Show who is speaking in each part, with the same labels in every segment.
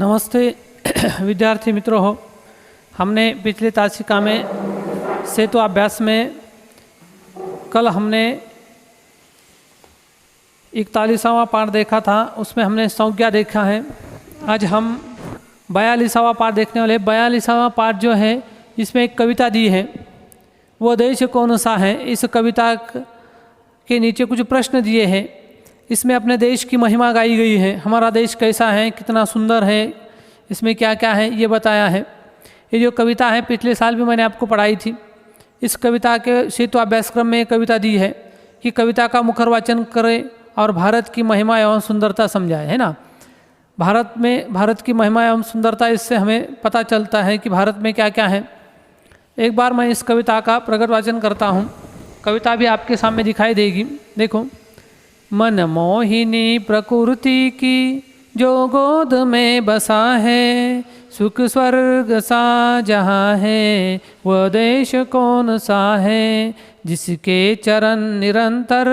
Speaker 1: नमस्ते विद्यार्थी मित्रों हो। हमने पिछले तासिका में सेतु अभ्यास में कल हमने 41वां पाठ देखा था, उसमें हमने संज्ञा देखा है। आज हम 42वां पाठ देखने वाले। 42वां पाठ जो है इसमें एक कविता दी है, वो देश कौन सा है। इस कविता के नीचे कुछ प्रश्न दिए हैं, इसमें अपने देश की महिमा गाई गई है। हमारा देश कैसा है, कितना सुंदर है, इसमें क्या क्या है ये बताया है। ये जो कविता है पिछले साल भी मैंने आपको पढ़ाई थी। इस कविता के सेतु अभ्यासक्रम में कविता दी है कि कविता का मुखर वाचन करें और भारत की महिमा एवं सुंदरता समझाए, है ना। भारत की महिमा एवं सुंदरता, इससे हमें पता चलता है कि भारत में क्या क्या है। एक बार मैं इस कविता का प्रगट वाचन करता हूँ। कविता भी आपके सामने दिखाई देगी। देखो, मन मोहिनी प्रकृति की जो गोद में बसा है, सुख स्वर्ग सा जहाँ है वह देश कौन सा है। जिसके चरण निरंतर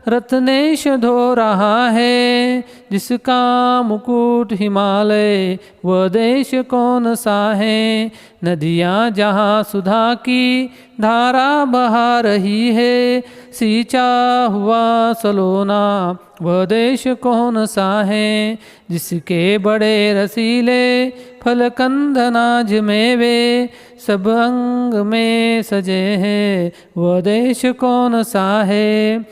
Speaker 1: रत्नेश धो रहा है, जिसका मुकुट हिमालय वह देश कौन सा है। नदियाँ जहाँ सुधा की धारा बहा रही है, सींचा हुआ सलोना वह देश कौन सा है। जिसके बड़े रसीले फल कंद नाज मेवे सब अंग में सजे हैं वह देश कौन सा है।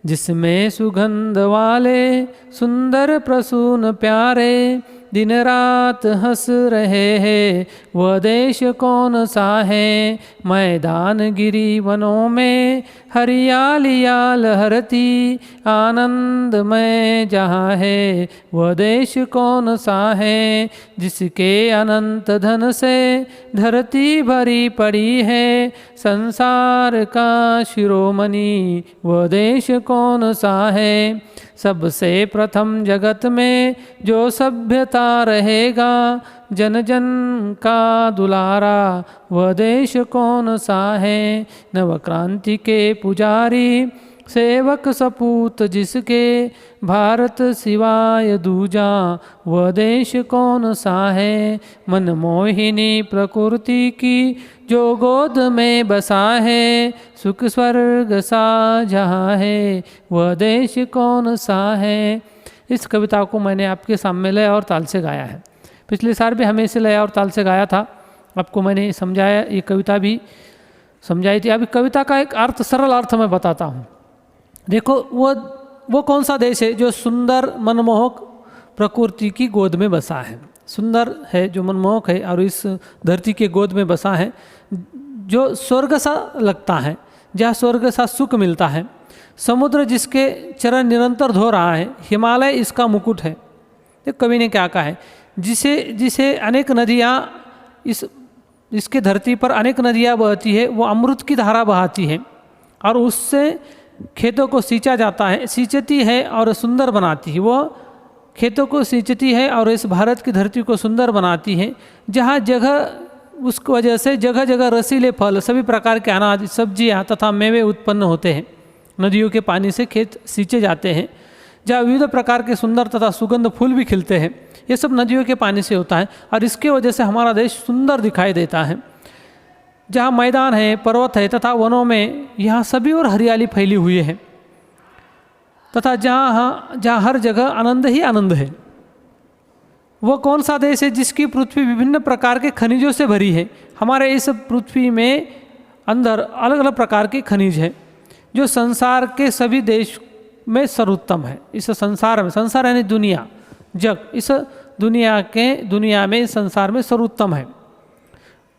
Speaker 1: जिसमें सुगंध वाले सुंदर प्रसून प्यारे दिन रात हंस रहे हैं वह देश कौन सा है। मैदान गिरी वनों में हरियालिया लहरती आनंदमय जहाँ है वह देश कौन सा है। जिसके अनंत धन से धरती भरी पड़ी है, संसार का शिरोमणि वह देश कौन सा है। सबसे प्रथम जगत में जो सभ्यता रहेगा, जन जन का दुलारा वह देश कौन सा है। नवक्रांति के पुजारी सेवक सपूत जिसके, भारत सिवाय दूजा वह देश कौन सा है। मनमोहिनी प्रकृति की जो गोद में बसा है, सुख स्वर्ग सा जहाँ है वह देश कौन सा है। इस कविता को मैंने आपके सामने लय और ताल से गाया है। पिछले साल भी हमें इसे लय और ताल से गाया था, आपको मैंने समझाया, ये कविता भी समझाई थी। अभी कविता का एक अर्थ, सरल अर्थ मैं बताता हूँ। देखो, वो कौन सा देश है जो सुंदर मनमोहक प्रकृति की गोद में बसा है। सुंदर है, जो मनमोहक है और इस धरती के गोद में बसा है, जो स्वर्ग सा लगता है, जहाँ स्वर्ग सा सुख मिलता है। समुद्र जिसके चरण निरंतर धो रहा है, हिमालय इसका मुकुट है। तो कवि ने क्या कहा है, जिसे अनेक नदियाँ, इसके धरती पर अनेक नदियाँ बहती है, वो अमृत की धारा बहाती है और उससे खेतों को सींचा जाता है, सींचती है और सुंदर बनाती है। वो खेतों को सींचती है और इस भारत की धरती को सुंदर बनाती है। जहाँ जगह, उसकी वजह से जगह जगह रसीले फल, सभी प्रकार के अनाज, सब्जियाँ तथा मेवे उत्पन्न होते हैं। नदियों के पानी से खेत सींचे जाते हैं। जहाँ विविध प्रकार के सुंदर तथा सुगंध फूल भी खिलते हैं, ये सब नदियों के पानी से होता है और इसके वजह से हमारा देश सुंदर दिखाई देता है। जहाँ मैदान है, पर्वत है तथा वनों में, यहाँ सभी और हरियाली फैली हुई है तथा जहाँ हर जगह आनंद ही आनंद है। वो कौन सा देश है जिसकी पृथ्वी विभिन्न प्रकार के खनिजों से भरी है। हमारे इस पृथ्वी में अंदर अलग अलग प्रकार के खनिज है, जो संसार के सभी देश में सर्वोत्तम है। इस संसार में, संसार यानी दुनिया, जग, इस दुनिया में, संसार में सर्वोत्तम है।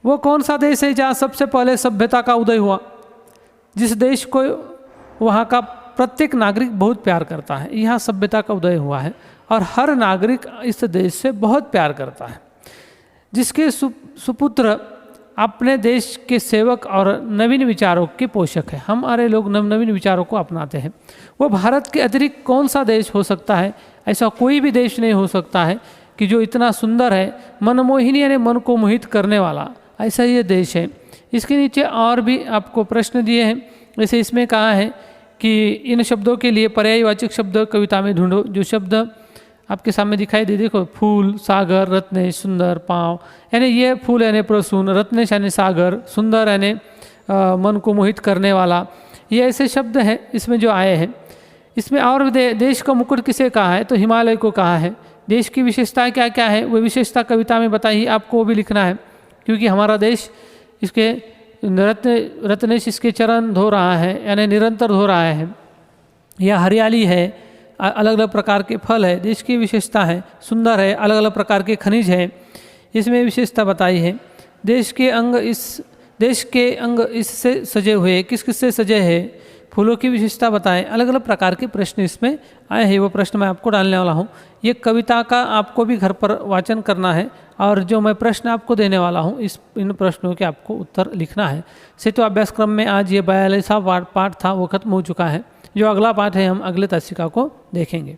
Speaker 1: वो कौन सा देश है जहाँ सबसे पहले सभ्यता का उदय हुआ, जिस देश को वहाँ का प्रत्येक नागरिक बहुत प्यार करता है। यहाँ सभ्यता का उदय हुआ है और हर नागरिक इस देश से बहुत प्यार करता है। जिसके सुपुत्र अपने देश के सेवक और नवीन विचारों के पोषक है। हमारे लोग नवीन विचारों को अपनाते हैं। वो भारत के अतिरिक्त कौन सा देश हो सकता है। ऐसा कोई भी देश नहीं हो सकता है कि जो इतना सुंदर है, मनमोहिनी यानी मन को मोहित करने वाला, ऐसा ये देश है। इसके नीचे और भी आपको प्रश्न दिए हैं। जैसे इसमें कहा है कि इन शब्दों के लिए पर्यायवाचक शब्द कविता में ढूंढो। जो शब्द आपके सामने दिखाई दे, देखो फूल, सागर, रत्नेश, सुंदर, पाँव, यानी ये फूल यानी प्रसून, रत्नेश यानी सागर, सुंदर यानी मन को मोहित करने वाला, ये ऐसे शब्द हैं इसमें जो आए हैं। इसमें और देश का मुकुट किसे कहा है, तो हिमालय को कहा है। देश की विशेषता क्या क्या है, वो विशेषता कविता में बताई, आपको वो भी लिखना है, क्योंकि हमारा देश इसके रत्नेश इसके चरण धो रहा है, यानी निरंतर धो रहा है। यह हरियाली है, अलग अलग प्रकार के फल है, देश की विशेषता है, सुंदर है, अलग अलग प्रकार के खनिज हैं, इसमें विशेषता बताई है। देश के अंग इससे सजे हुए, किस किस से सजे हैं, फूलों की विशेषता बताएं। अलग अलग प्रकार के प्रश्न इसमें आए हैं, वो प्रश्न मैं आपको डालने वाला हूँ। ये कविता का आपको भी घर पर वाचन करना है, और जो मैं प्रश्न आपको देने वाला हूँ इन प्रश्नों के आपको उत्तर लिखना है। सेतु अभ्यासक्रम में आज ये 42वां पाठ था, वो खत्म हो चुका है। जो अगला पाठ है हम अगले तासिका को देखेंगे।